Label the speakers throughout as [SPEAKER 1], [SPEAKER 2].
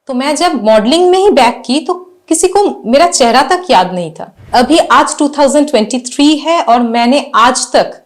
[SPEAKER 1] तो मैं जब मॉडलिंग में ही बैक की तो किसी को मेरा चेहरा तक याद नहीं था। अभी आज 2023 है और मैंने आज तक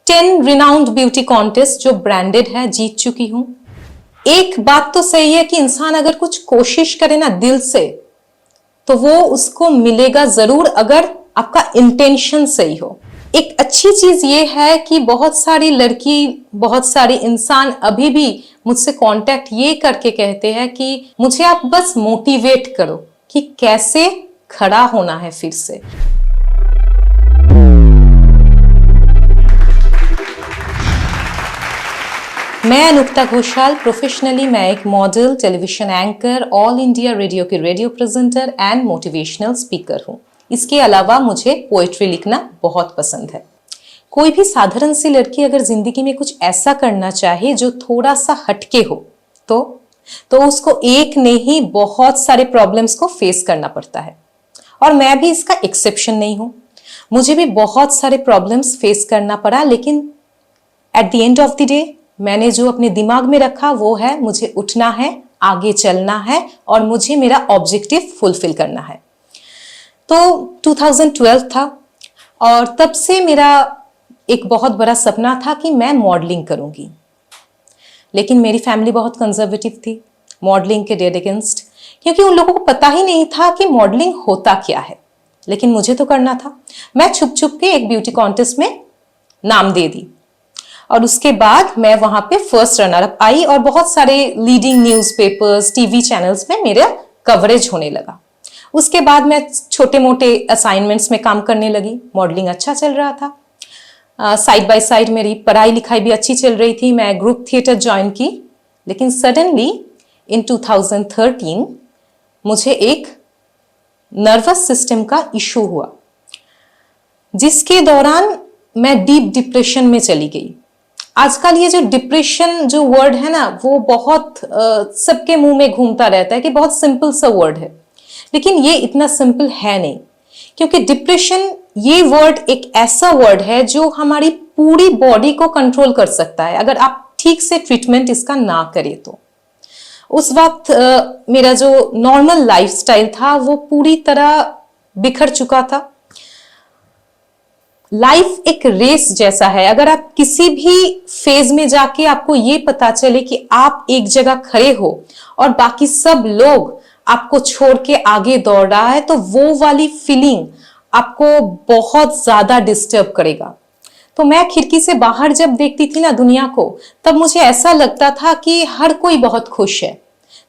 [SPEAKER 1] 10 रिनाउंड ब्यूटी कॉन्टेस्ट जो ब्रांडेड है जीत चुकी हूं। एक बात तो सही है कि इंसान अगर कुछ कोशिश करे ना दिल से तो वो उसको मिलेगा जरूर, अगर आपका इंटेंशन सही हो। एक अच्छी चीज ये है कि बहुत सारी लड़की, बहुत सारे इंसान अभी भी मुझसे कांटेक्ट ये करके कहते हैं कि मुझे आप बस मोटिवेट करो कि कैसे खड़ा होना है फिर से। मैं अनुक्ता घोषाल, प्रोफेशनली मैं एक model, television anchor, All India Radio के radio presenter and motivational speaker हूँ। इसके अलावा मुझे पोएट्री लिखना बहुत पसंद है। कोई भी साधारण सी लड़की अगर जिंदगी में कुछ ऐसा करना चाहे जो थोड़ा सा हटके हो तो उसको एक नहीं बहुत सारे प्रॉब्लम्स को फेस करना पड़ता है, और मैं भी इसका एक्सेप्शन नहीं हूं। मुझे भी बहुत सारे प्रॉब्लम्स फेस करना पड़ा, लेकिन at the end of the day मैंने जो अपने दिमाग में रखा वो है मुझे उठना है, आगे चलना है और मुझे मेरा ऑब्जेक्टिव फुलफिल करना है। तो 2012 था और तब से मेरा एक बहुत बड़ा सपना था कि मैं मॉडलिंग करूंगी, लेकिन मेरी फैमिली बहुत कंजर्वेटिव थी मॉडलिंग के डेड अगेंस्ट, क्योंकि उन लोगों को पता ही नहीं था कि मॉडलिंग होता क्या है। लेकिन मुझे तो करना था। मैं छुप छुप के एक ब्यूटी कॉन्टेस्ट में नाम दे दी और उसके बाद मैं वहां पे फर्स्ट रनर अप आई और बहुत सारे लीडिंग न्यूज़पेपर्स, टीवी चैनल्स में मेरा कवरेज होने लगा। उसके बाद मैं छोटे मोटे असाइनमेंट्स में काम करने लगी। मॉडलिंग अच्छा चल रहा था, साइड बाय साइड मेरी पढ़ाई लिखाई भी अच्छी चल रही थी। मैं ग्रुप थिएटर ज्वाइन की, लेकिन सडनली इन 2013 मुझे एक नर्वस सिस्टम का इशू हुआ, जिसके दौरान मैं डीप डिप्रेशन में चली गई। आजकल ये जो डिप्रेशन जो वर्ड है ना, वो बहुत सबके मुंह में घूमता रहता है कि बहुत सिंपल सा वर्ड है, लेकिन ये इतना सिंपल है नहीं। क्योंकि डिप्रेशन ये वर्ड एक ऐसा वर्ड है जो हमारी पूरी बॉडी को कंट्रोल कर सकता है, अगर आप ठीक से ट्रीटमेंट इसका ना करें तो। उस वक्त मेरा जो नॉर्मल लाइफस्टाइल था वो पूरी तरह बिखर चुका था। लाइफ एक रेस जैसा है, अगर आप किसी भी फेज में जाके आपको ये पता चले कि आप एक जगह खड़े हो और बाकी सब लोग आपको छोड़ के आगे दौड़ रहा है, तो वो वाली फीलिंग आपको बहुत ज्यादा डिस्टर्ब करेगा। तो मैं खिड़की से बाहर जब देखती थी ना दुनिया को, तब मुझे ऐसा लगता था कि हर कोई बहुत खुश है,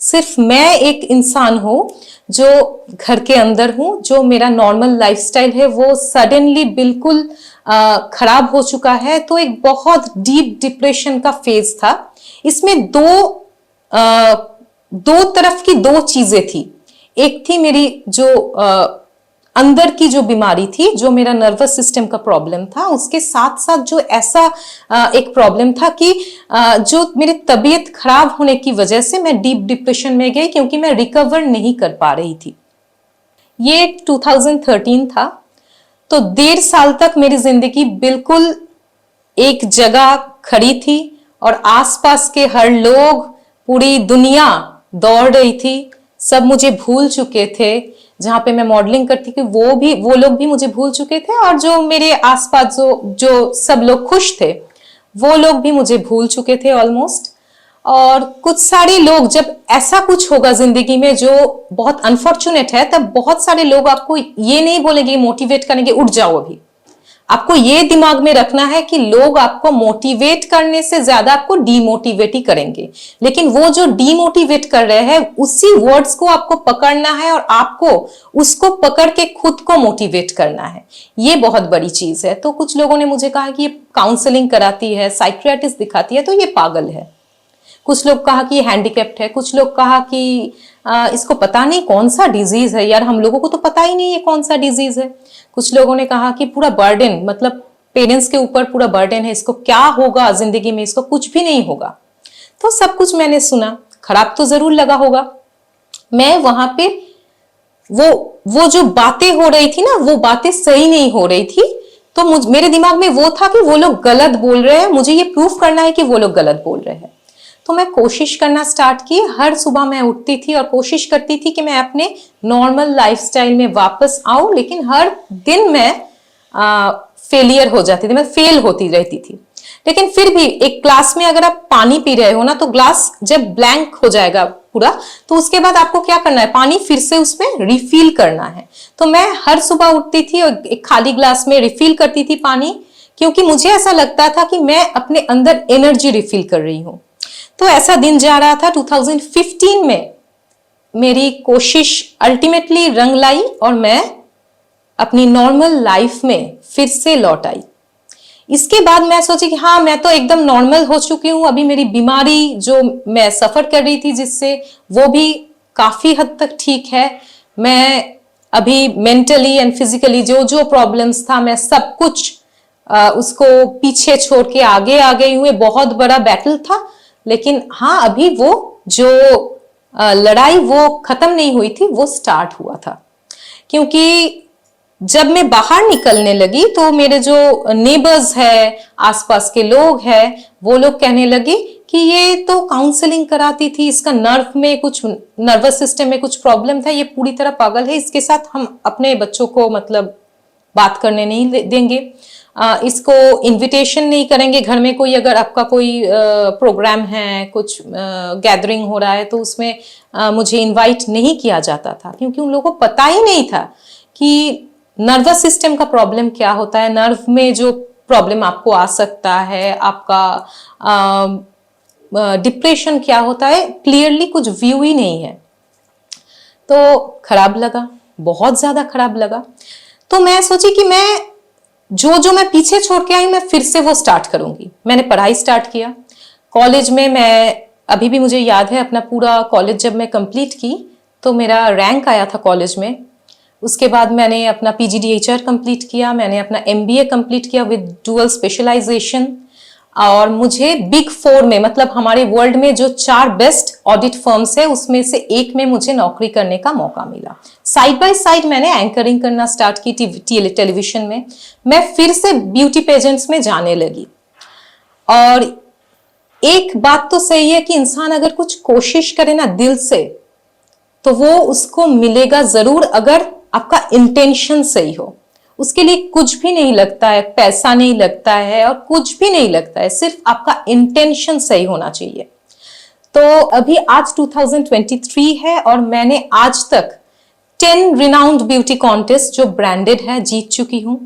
[SPEAKER 1] सिर्फ मैं एक इंसान हूं जो घर के अंदर हूं, जो मेरा नॉर्मल लाइफस्टाइल है वो सडनली बिल्कुल खराब हो चुका है। तो एक बहुत डीप डिप्रेशन का फेज था। इसमें दो तरफ की दो चीजें थी। एक थी मेरी जो अंदर की जो बीमारी थी, जो मेरा नर्वस सिस्टम का प्रॉब्लम था, उसके साथ साथ जो ऐसा एक प्रॉब्लम था कि जो मेरी तबीयत खराब होने की वजह से मैं डीप डिप्रेशन में गई, क्योंकि मैं रिकवर नहीं कर पा रही थी। ये 2013 था। तो 1.5 साल तक मेरी जिंदगी बिल्कुल एक जगह खड़ी थी और आसपास के हर लोग, पूरी दुनिया दौड़ रही थी। सब मुझे भूल चुके थे। जहां पे मैं मॉडलिंग करती थी वो लोग भी मुझे भूल चुके थे, और जो मेरे आसपास जो सब लोग खुश थे वो लोग भी मुझे भूल चुके थे ऑलमोस्ट। और कुछ सारे लोग, जब ऐसा कुछ होगा जिंदगी में जो बहुत अनफॉर्चुनेट है, तब बहुत सारे लोग आपको ये नहीं बोलेंगे, मोटिवेट करेंगे उठ जाओ। अभी आपको ये दिमाग में रखना है कि लोग आपको मोटिवेट करने से ज्यादा आपको डीमोटिवेट ही करेंगे, लेकिन वो जो डीमोटिवेट कर रहे हैं उसी वर्ड्स को आपको पकड़ना है और आपको उसको पकड़ के खुद को मोटिवेट करना है। ये बहुत बड़ी चीज है। तो कुछ लोगों ने मुझे कहा कि ये काउंसलिंग कराती है, साइकियाट्रिस्ट दिखाती है, तो ये पागल है। कुछ लोग कहा कि ये हैंडीकैप्ड है, कुछ लोग कहा कि इसको पता नहीं कौन सा डिजीज है। यार हम लोगों को तो पता ही नहीं है कौन सा डिजीज है। कुछ लोगों ने कहा कि पूरा बर्डन, मतलब पेरेंट्स के ऊपर पूरा बर्डन है, इसको क्या होगा जिंदगी में, इसको कुछ भी नहीं होगा। तो सब कुछ मैंने सुना, खराब तो जरूर लगा होगा। मैं वहां पे वो जो बातें हो रही थी ना, वो बातें सही नहीं हो रही थी। तो मेरे दिमाग में वो था कि वो लोग गलत बोल रहे हैं, मुझे ये प्रूफ करना है कि वो लोग गलत बोल रहे हैं। तो मैं कोशिश करना स्टार्ट की। हर सुबह मैं उठती थी और कोशिश करती थी कि मैं अपने नॉर्मल लाइफस्टाइल में वापस आऊं, लेकिन हर दिन मैं फेलियर हो जाती थी, मैं फेल होती रहती थी। लेकिन फिर भी एक ग्लास में अगर आप पानी पी रहे हो ना, तो ग्लास जब ब्लैंक हो जाएगा पूरा, तो उसके बाद आपको क्या करना है, पानी फिर से उसमें रिफिल करना है। तो मैं हर सुबह उठती थी और एक खाली ग्लास में रिफिल करती थी पानी, क्योंकि मुझे ऐसा लगता था कि मैं अपने अंदर एनर्जी रिफिल कर रही हूं। तो ऐसा दिन जा रहा था। 2015 में मेरी कोशिश अल्टीमेटली रंग लाई और मैं अपनी नॉर्मल लाइफ में फिर से लौट आई। इसके बाद मैं सोची कि हाँ, मैं तो एकदम नॉर्मल हो चुकी हूँ। अभी मेरी बीमारी जो मैं सफर कर रही थी जिससे, वो भी काफी हद तक ठीक है। मैं अभी मेंटली एंड फिजिकली जो जो प्रॉब्लम्स था, मैं सब कुछ उसको पीछे छोड़ के आगे आ गई हूँ। बहुत बड़ा बैटल था, लेकिन हाँ, अभी वो जो लड़ाई वो खत्म नहीं हुई थी, वो स्टार्ट हुआ था। क्योंकि जब मैं बाहर निकलने लगी तो मेरे जो नेबर्स है, आसपास के लोग हैं, वो लोग कहने लगे कि ये तो काउंसलिंग कराती थी, इसका नर्वस सिस्टम में कुछ प्रॉब्लम था, ये पूरी तरह पागल है, इसके साथ हम अपने बच्चों को मतलब बात करने नहीं देंगे, इसको इनविटेशन नहीं करेंगे घर में। कोई अगर आपका कोई प्रोग्राम है, कुछ गैदरिंग हो रहा है, तो उसमें मुझे इनवाइट नहीं किया जाता था, क्योंकि उन लोगों को पता ही नहीं था कि नर्वस सिस्टम का प्रॉब्लम क्या होता है, नर्व में जो प्रॉब्लम आपको आ सकता है, आपका डिप्रेशन क्या होता है, क्लियरली कुछ व्यू ही नहीं है। तो खराब लगा, बहुत ज्यादा खराब लगा। तो मैं सोची कि मैं जो मैं पीछे छोड़ के आई, मैं फिर से वो स्टार्ट करूंगी। मैंने पढ़ाई स्टार्ट किया। कॉलेज में मैं अभी भी मुझे याद है अपना पूरा कॉलेज जब मैं कंप्लीट की, तो मेरा रैंक आया था कॉलेज में। उसके बाद मैंने अपना PGDHR कंप्लीट किया, मैंने अपना MBA कंप्लीट किया विद डुअल स्पेशलाइजेशन। और मुझे बिग 4 में, मतलब हमारे वर्ल्ड में जो 4 बेस्ट ऑडिट फर्म्स है, उसमें से एक में मुझे नौकरी करने का मौका मिला। साइड बाय साइड मैंने एंकरिंग करना स्टार्ट की टेलीविजन में। मैं फिर से ब्यूटी पेजेंट्स में जाने लगी। और एक बात तो सही है कि इंसान अगर कुछ कोशिश करे ना दिल से, तो वो उसको मिलेगा जरूर, अगर आपका इंटेंशन सही हो। उसके लिए कुछ भी नहीं लगता है, पैसा नहीं लगता है और कुछ भी नहीं लगता है, सिर्फ आपका इंटेंशन सही होना चाहिए। तो अभी आज 2023 है और मैंने आज तक 10 रिनाउंड ब्यूटी कॉन्टेस्ट जो ब्रांडेड है जीत चुकी हूं।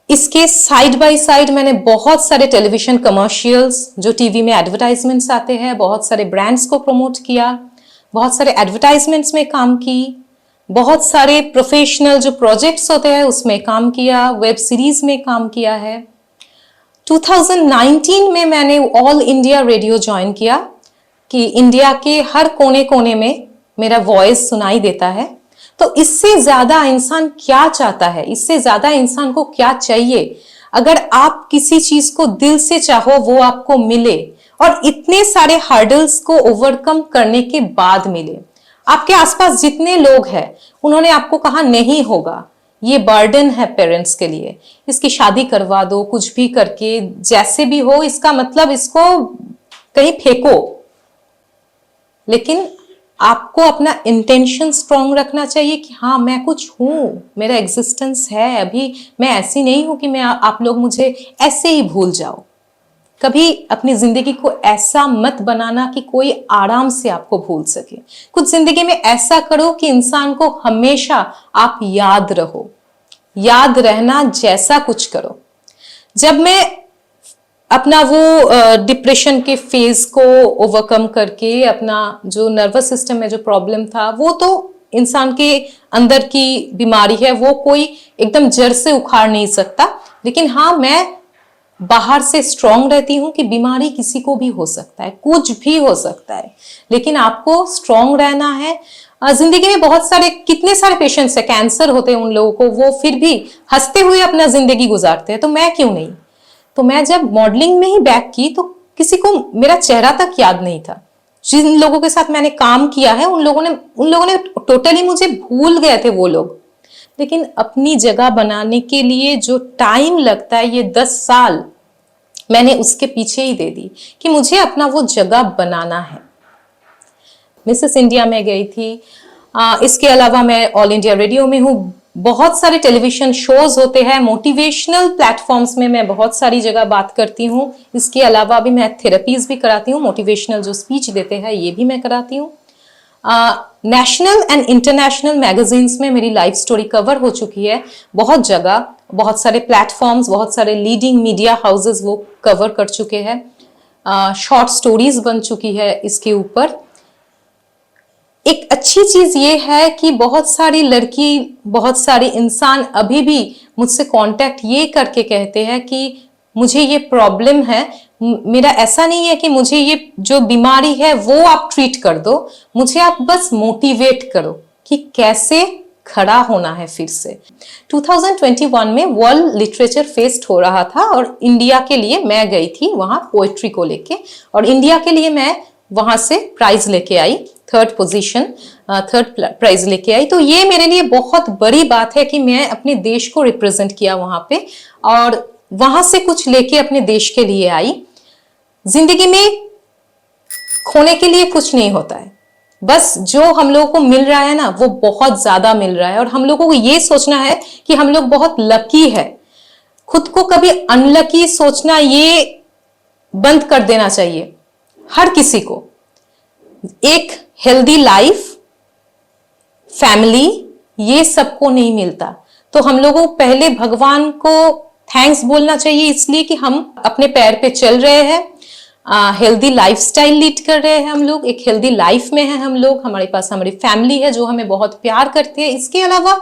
[SPEAKER 1] इसके साइड बाय साइड मैंने बहुत सारे टेलीविजन कमर्शियल्स, जो टीवी में एडवर्टाइजमेंट्स आते हैं, बहुत सारे ब्रांड्स को प्रमोट किया, बहुत सारे एडवर्टाइजमेंट्स में काम की, बहुत सारे प्रोफेशनल जो प्रोजेक्ट्स होते हैं उसमें काम किया, वेब सीरीज में काम किया है। 2019 में मैंने ऑल इंडिया रेडियो ज्वाइन किया कि इंडिया के हर कोने कोने में मेरा वॉइस सुनाई देता है। तो इससे ज्यादा इंसान क्या चाहता है, इससे ज्यादा इंसान को क्या चाहिए? अगर आप किसी चीज को दिल से चाहो, वो आपको मिले, और इतने सारे हर्डल्स को ओवरकम करने के बाद मिले। आपके आसपास जितने लोग हैं, उन्होंने आपको कहा नहीं होगा, ये बर्डन है पेरेंट्स के लिए, इसकी शादी करवा दो, कुछ भी करके जैसे भी हो, इसका मतलब इसको कहीं फेंको। लेकिन आपको अपना इंटेंशन स्ट्रांग रखना चाहिए कि हाँ, मैं कुछ हूं, मेरा एग्जिस्टेंस है, अभी मैं ऐसी नहीं हूं कि आप लोग मुझे ऐसे ही भूल जाओ। कभी अपनी जिंदगी को ऐसा मत बनाना कि कोई आराम से आपको भूल सके। कुछ जिंदगी में ऐसा करो कि इंसान को हमेशा आप याद रहो, याद रहना जैसा कुछ करो। जब मैं अपना वो डिप्रेशन के फेज को ओवरकम करके, अपना जो नर्वस सिस्टम में जो प्रॉब्लम था, वो तो इंसान के अंदर की बीमारी है, वो कोई एकदम जड़ से उखाड़ नहीं सकता। लेकिन हाँ, मैं बाहर से स्ट्रांग रहती हूं कि बीमारी किसी को भी हो सकता है, कुछ भी हो सकता है, लेकिन आपको स्ट्रांग रहना है। जिंदगी में बहुत सारे, कितने सारे पेशेंट्स है, कैंसर होते हैं उन लोगों को, वो फिर भी हंसते हुए अपना जिंदगी गुजारते हैं, तो मैं क्यों नहीं? तो मैं जब मॉडलिंग में ही बैक की, तो किसी को मेरा चेहरा तक याद नहीं था। जिन लोगों के साथ मैंने काम किया है, उन लोगों ने टोटली मुझे भूल गए थे वो लोग। लेकिन अपनी जगह बनाने के लिए जो टाइम लगता है, ये 10 साल, मैंने उसके पीछे ही दे दी कि मुझे अपना वो जगह बनाना है। मिसेस इंडिया में गई थी। इसके अलावा मैं ऑल इंडिया रेडियो में हूँ। बहुत सारे टेलीविजन शोज होते हैं, मोटिवेशनल प्लेटफॉर्म्स में मैं बहुत सारी जगह बात करती हूँ। इसके अलावा भी मैं थेरेपीज भी कराती हूँ, मोटिवेशनल जो स्पीच देते हैं ये भी मैं कराती हूँ। नेशनल एंड इंटरनेशनल मैगजीन्स में मेरी लाइफ स्टोरी कवर हो चुकी है, बहुत जगह, बहुत सारे प्लेटफॉर्म्स, बहुत सारे लीडिंग मीडिया हाउसेस वो कवर कर चुके हैं। शॉर्ट स्टोरीज बन चुकी है इसके ऊपर। एक अच्छी चीज ये है कि बहुत सारी लड़की, बहुत सारे इंसान अभी भी मुझसे कांटेक्ट ये करके कहते हैं कि मुझे ये प्रॉब्लम है, मेरा ऐसा नहीं है कि मुझे ये जो बीमारी है वो आप ट्रीट कर दो, मुझे आप बस मोटिवेट करो कि कैसे खड़ा होना है फिर से। 2021 में वर्ल्ड लिटरेचर फेस्ट हो रहा था और इंडिया के लिए मैं गई थी वहां पोएट्री को लेके, और इंडिया के लिए मैं वहां से प्राइज लेके आई, थर्ड प्राइज लेके आई। तो ये मेरे लिए बहुत बड़ी बात है कि मैं अपने देश को रिप्रेजेंट किया वहां पे और वहां से कुछ लेके अपने देश के लिए आई। जिंदगी में खोने के लिए कुछ नहीं होता है, बस जो हम लोगों को मिल रहा है ना वो बहुत ज्यादा मिल रहा है, और हम लोगों को ये सोचना है कि हम लोग बहुत लकी है। खुद को कभी अनलकी सोचना ये बंद कर देना चाहिए। हर किसी को एक हेल्दी लाइफ, फैमिली, ये सबको नहीं मिलता। तो हम लोगों को पहले भगवान को थैंक्स बोलना चाहिए इसलिए कि हम अपने पैर पे चल रहे हैं, हेल्दी लाइफस्टाइल लीड कर रहे हैं, हम लोग एक हेल्दी लाइफ में हैं, हम लोग, हमारे पास हमारी फैमिली है जो हमें बहुत प्यार करती है। इसके अलावा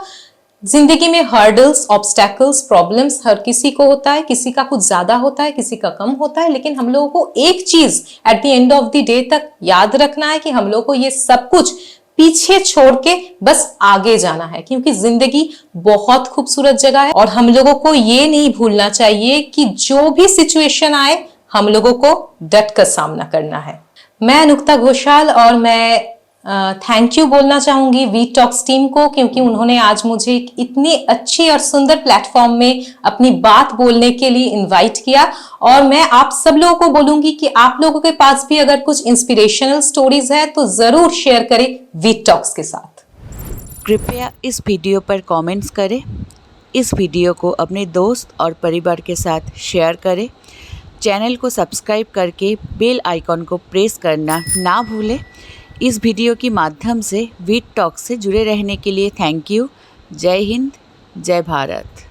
[SPEAKER 1] जिंदगी में हर्डल्स, ऑब्स्टैकल्स, प्रॉब्लम्स हर किसी को होता है, किसी का कुछ ज्यादा होता है, किसी का कम होता है, लेकिन हम लोगों को एक चीज at the end of the day तक याद रखना है कि हम लोगों को ये सब कुछ पीछे छोड़ के बस आगे जाना है, क्योंकि जिंदगी बहुत खूबसूरत जगह है और हम लोगों को ये नहीं भूलना चाहिए कि जो भी सिचुएशन आए हम लोगों को डट कर सामना करना है। मैं अनुक्ता घोषाल और मैं थैंक यू बोलना चाहूंगी वी टॉक्स टीम को, क्योंकि उन्होंने आज मुझे इतनी अच्छी और सुंदर प्लेटफॉर्म में अपनी बात बोलने के लिए इनवाइट किया। और मैं आप सब लोगों को बोलूंगी कि आप लोगों के पास भी अगर कुछ इंस्पिरेशनल स्टोरीज है तो जरूर शेयर करें वी टॉक्स के साथ।
[SPEAKER 2] कृपया इस वीडियो पर कमेंट्स करें, इस वीडियो को अपने दोस्त और परिवार के साथ शेयर करें, चैनल को सब्सक्राइब करके बेल आइकॉन को प्रेस करना ना भूलें। इस वीडियो के माध्यम से वी टॉक से जुड़े रहने के लिए थैंक यू। जय हिंद, जय भारत।